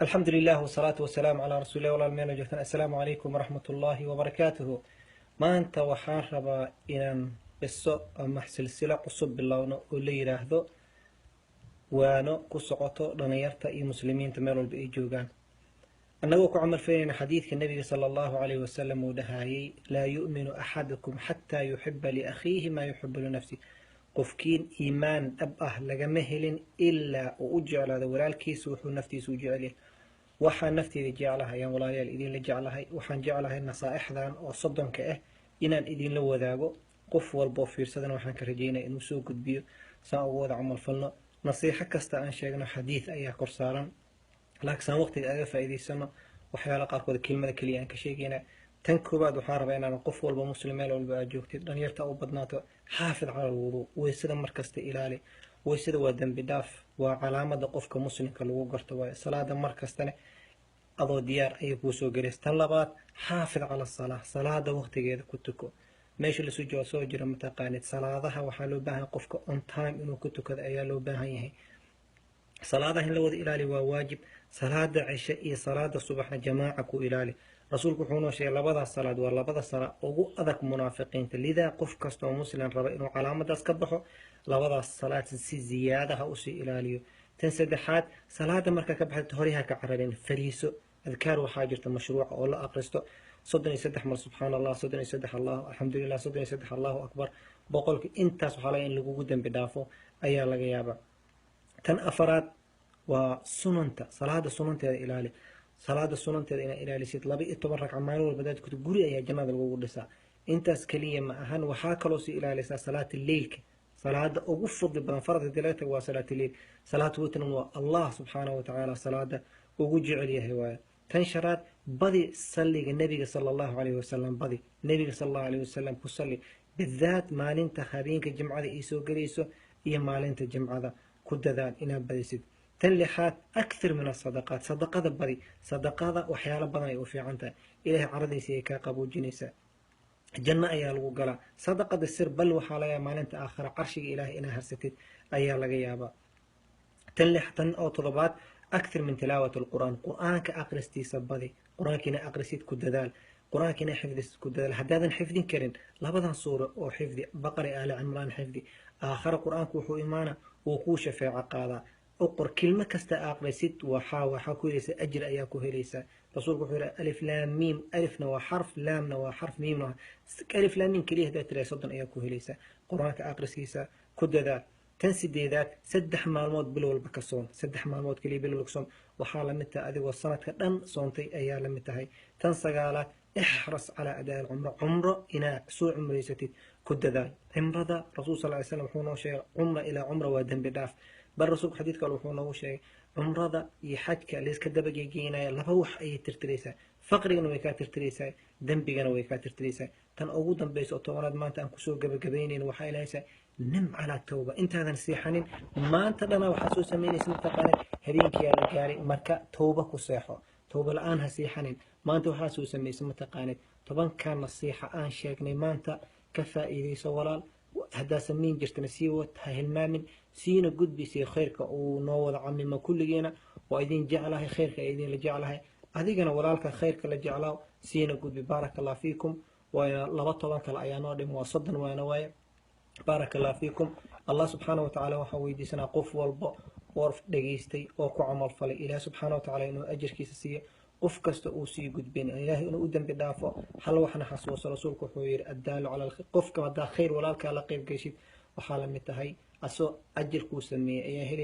الحمد لله والصلاة والسلام على رسول الله والألمين وجهتنا. السلام عليكم ورحمة الله وبركاته. ما أنت وحان ربا إنان بسو أما سلسلة قصب بالله ولي راهدو وانو قصقوتو دنيارتا إي مسلمين تميرو البئي جوغان أنه كعمل فينا حديث النبي صلى الله عليه وسلم ودهاي لا يؤمن أحدكم حتى يحب لأخيه ما يحب لنفسه قفكين إيمان أبأه لغمهل إلا وأجعل هذا ولالكيس وحو نفتي سوجعله waxaan nafteeda jeclahay ayaan walaalayaal idin la jeclahay waxaan jeclahay nasaaixdan oo soddonka ah inaan idin la wadaago qof walba oo fiirsadana waxaan ka rajeynayaa inuu soo gudbiyo saan ugu wada camal falno nasiixo kasta aan sheegno xadiis ayaa kor saaran laakiin waqtiga aga faa'iideysano waxyaalo qaarkood kelmada kaliya aan ka sheegaynaa tan koobaad waxaan rabaa inaan qof walba muslim meel walba aad joogtid dhalinyarta u badnaato xaafid cala alwuduu weysada markasta ilaali weysada waa dambi dhaaf waa calaamada qofka muslimka lagu garto waaye salaada markastana adoo diyaar ayay kuu soo galaysa tan labaad xaafid cala salaa salaada waqtigeeda ku tuko meesha la soo soo jira mataqaanid salaadaha waxaa loo baahan qofka on time inuu ku tukado ayaa loo baahan yahay salaadaha in la wada ilaali waa waajib salaada cisha iyo salaada subaxna jamaaca ku ilaali rasuulku wuxuu noo sheegay labadaas salaad waa labada salaa ugu adag munaafiqiinta lidaa qof kasta oo muslim raba inuu calaamadaas ka baxo labadaas salaad si ziyaadaha usii ilaaliyo tan saddexaad salaada marka ka baxdo horiha ka cararin fariiso adkaar waxaa jirta mashruuca oo la aqristo 33 mar subxaan allah 33 allah alxamdulilah 33 allahu akbar boqolki intaas waxaa laga in lagugu dambi dhaafo ayaa laga yaabaa tan afaraad waa sunanta salaada sunanteeda ilaali salaada sunanteeda inaa ilaalisid 12 ragca maalin walba dad ku guri ayaa jannada lagu dhisaa intaas kaliya ma ahan waxaa kaloo si ilaalisaa salaada leylka salaada ugu fadli badan farad dilayta waa salaada leyl salaatu witr waa allah subhanahu wa ta'ala salaada ugu jecel yahay waa tan sharaad badi salliga nabiga sallallahu alayhi wasallam badi nabiga sallallahu alayhi wasallam ku salli bidaat maalinta habeenka jimcada ay soo galayso iyo maalinta jimcada ku dadaal inaad badisid tan lixaad akthar min as-sadaqat sadaqada badi sadaqada waxyaalo badan ay u fiican tahay ilaahay caradiisa ay ka qaboojinaysaa janna ayaa lagu galaa sadaqada sir bal waxaa laga maalinta aakhira carshiga ilaahay inaa harsatid ayaa laga yaabaa tan oo todobaad أكثر من تلاوة القرآن قرآن كأقرستي سبادي قرآن كنا أقرسيت كددال قرآن كنا حفظ كددال هذا حفظ كرن لبضان صورة أو حفظ بقرة آل عمران حفظ آخر قرآن كوحو إيمانا وكوش في عقالا أقر كلمة كستا أقرسيت وحا كويليسا أجر أياكو هيليسا رسول كوحو ألف لام ميم ألف نوا حرف لام نوا حرف ميم نوا ألف لام ميم كليه دا تري صدن أياكو هيليسا قرآن كأقرسيسا كددال تنسيدات سدح مالمود بلول بكسون سدح مالمود كلي بلول بكسون وحالة متى أذي والسنة كدن صونتي أيال متى هاي تنسجالات احرص على أداء العمرة عمرة إنا سوء عمري ستيت كد ذا عمرة ذا رسول صلى الله عليه وسلم حونه شيء عمرة إلى عمرة ودم بداف بل رسول حديث قالوا حونه شيء عمرة ذا يحج ليس كده بيجي جينا لبوح أي ترتريسة فقر إنه يكاتر تريسة دم بيجنا ويكاتر تريسة تن أوضا بيس أطولاد ما أنت أنكسو جبينين وحيليسة نم على التوبة أنت هذا نصيحة ما أنت لنا وحسوس مني اسم تقال هذيك يا رجالي مركا توبة كصيحة توبة الآن هسيحة ما أنت وحسوس مني اسم تقال طبعا كان نصيحة آن شيكني ما أنت كفى إذا سوالال هذا سمين جرت نسيوة هاي المامن سين جد بيصير خيرك ونوض عمي ما كل جينا وأيدين جعلها خيرك أيدين لجعلها هذيك أنا ولالك خيرك لجعله سين جد ببارك الله فيكم ولبط طبعا كالأيانات موصدا وأنا وايا بارك الله فيكم الله سبحانه وتعالى وحويدي سنا قف والبا ورف دقيستي وكو عمل فلي إله سبحانه وتعالى إنه أجر كيسسية قف كست أوسي قد بين إلهي إنه قدام بدافع حل وحنا حسوس رسولك وحوير الدال على الخير قف كما دا خير ولا لك على قيب قيشيد وحالا متهي أسو أجر كوسمي إياه